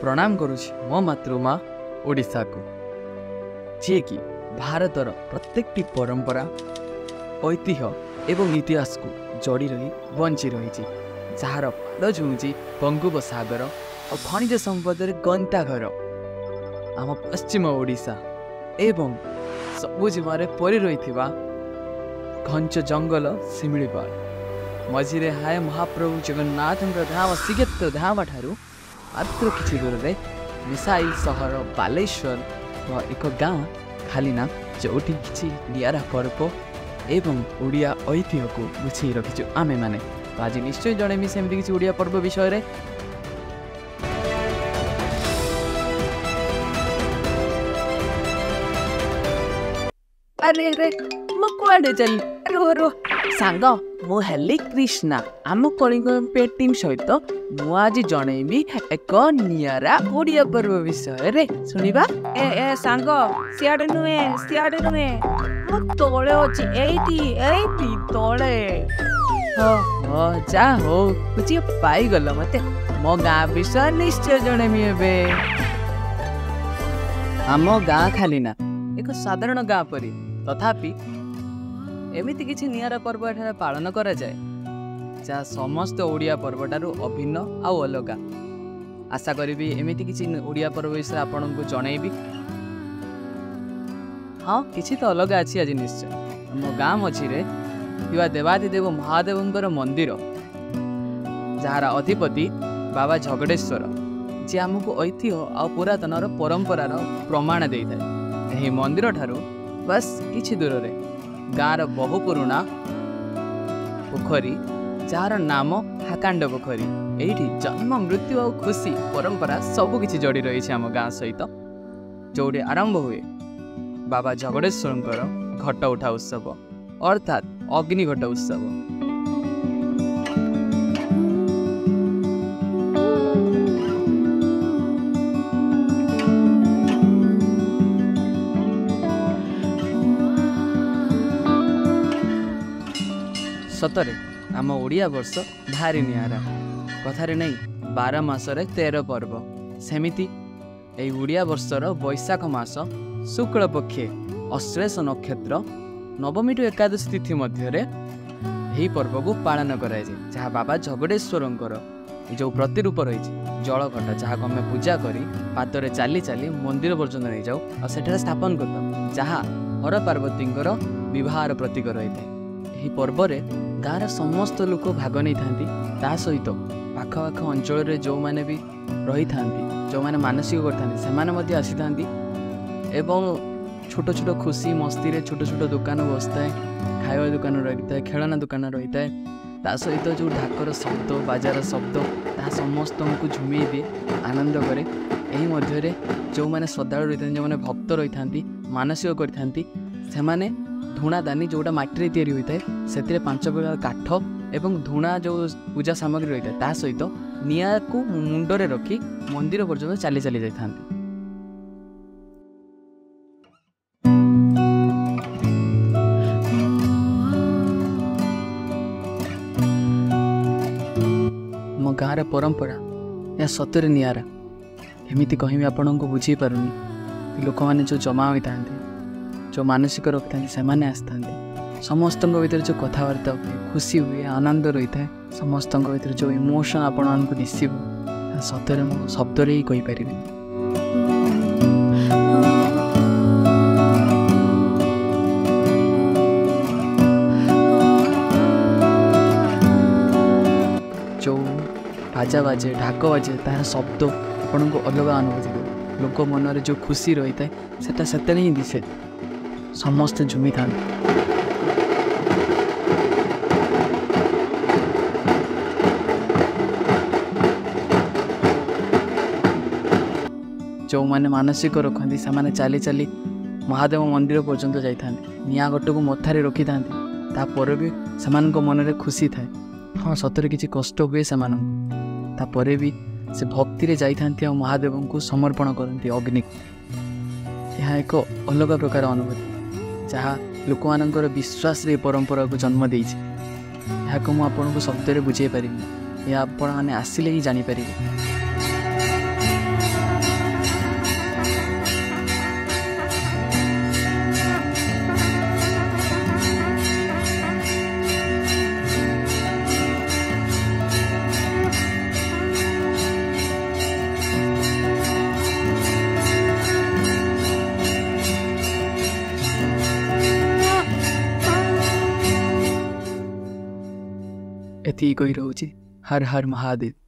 प्रणाम करुछि मो मातृमा ओडिशा को जी कि भारतर प्रत्येकटी परंपरा ऐतिह्य एवं इतिहास को जोड़ी रही बंची रही जार पाद छुँची बंगोपसागर और खनिज संपद गंता घर आम पश्चिम ओडिशा एवं सबुजिमारे परि रही घंच जंगल शिमिलीपाल मझिरे हाय महाप्रभु जगन्नाथ धाम श्रीक्षेत्र धाम ठारू मात्र किछि दूर रे मिसाइल सहर बालेश्वर एक गाँव खालीना जोटी किछि नियारा पर्व एवं ओडिया ऐतिह्य को बुझी रखीचु आमे माने तो आज निश्चय जणेमी सेमती किछि ओडिया पर्व विषय रे। अरे अरे मो कुआडे चली रो रो सांग मु हेली कृष्णा आम कलिंग टीम सहित मु आज जणेबी एक नियारा ओडिया पर्व विषय रे सुनिबा। ए ए सांग सियाडे नुए मु तोळे अछि एइटी तोळे हो जा हो कुछ पाई गल मते मो गाँ विषय निश्चय जणेबी एबे। आम गाँ खाली ना एक साधारण गाँ परी तथापि एमिति किछि नियारा पर्व एठारे पालन करा जाए जहाँ समस्त ओडिया पर्वटारू अभिन्न आउ अलगा। आशा करी एमिति किछि ओडिया पर्व विषय आपन को जनइबी। हाँ किछि तो अलगा अछि आज निश्चय आम गाँ मझिरे थिबा देवादिदेव महादेवंकर मंदिर जार अधिपति बाबा झगड़ेश्वर जे आमको ऐतिह्य आ पुरातनर परंपरार प्रमाण देइथाय। एही मंदिर ठारू बस किछि दूर रे गाँर बहु पुराणा पोखरी जार नाम हाकांड पोखरी एठी जन्म मृत्यु और खुशी परंपरा सबु किछि जोड़ी रही है आम गाँ सहित जोड़ी आरंभ हुए बाबा झगड़ेश्वर घट उठा उत्सव अर्थात अग्निघट उत्सव। सतरे आम ओडिया वर्ष भारी नियारा कथारे नहीं 12 मासरे 13 पर्व सेमिति एई ओडिया वर्षर वैशाख मास शुक्ल पक्षे अश्लेष नक्षत्र नवमी टू एकादश तिथि मध्य पर्व को पालन कराए जहाँ बाबा झगड़ेश्वरंकर जो प्रतिरूप रही जलघट जहाँ को आम पूजा करी पादरे चली चली मंदिर पर्यटन नहीं जाऊ और सेठारे स्थापन करता जहाँ हर पार्वतींकर विवाहर प्रतीक रही है। यही पर्व गाँव समस्त लोक भाग नहीं था सहित पाखपाख अंचल जो मैंने भी रही था जो मैंने मानसिक करते आसी था छोट छोट खुशी मस्ती रे छोट छोट दुकान बसता है खावा दुकान रही है खेलना दुकान रही है सहित जो ढाकर शब्द बाजार शब्द ता समस्त को झुमे दिए आनंद करे। यही मध्य जो मैंने श्रद्धालु रही था जो मैंने भक्त रही था मानसिक करते से धूणा दानी जोटा माटी रे तैयारी होता है से 5 प्रकार काठ एवं धूणा जो पूजा सामग्री रही है सहित निया को मुंडरे रखी मंदिर पर्यंत चली चली जाता। मो गाँव परंपरा या सतरे नियारा एमती कहमी आपण को बुझी पारुनी लोक मैंने जो जमा होता जो मानसिक रखी था से आसता समस्त भीतर जो कथबार्ता हुए खुशी हुए आनंद रही है समस्त भीतर जो इमोशन आपण को दिशो सतरे मो शब्द ही कहीपर। जो बाजा बाजे ढाक बाजे तार शब्द आपण को अलग अनुभूति दे लोक मन जो खुशी रही है सेटा सेते ही दिशे समस्त झुमी था। जो मैंने मानसिक रखती से चली चली महादेव मंदिर पर्यंत जाता निया गट को मथारे रखी था तापर भी से मन में खुशी थाए। हाँ सतरे किसी कष्ट हुए से भी से भक्ति रे जाइथांती महादेव को समर्पण करती अग्नि को यह एक अलग प्रकार अनुभूति जहाँ लोक मानकर विश्वास रे परंपरा को जन्म देइछि। यह को आपन को शब्द रे बुझे पारिबी या आपण माने आसिले ही जानि पारिबे। ଏତିକି କହି ରହୁଛି। ହର ହର ମହାଦେବ।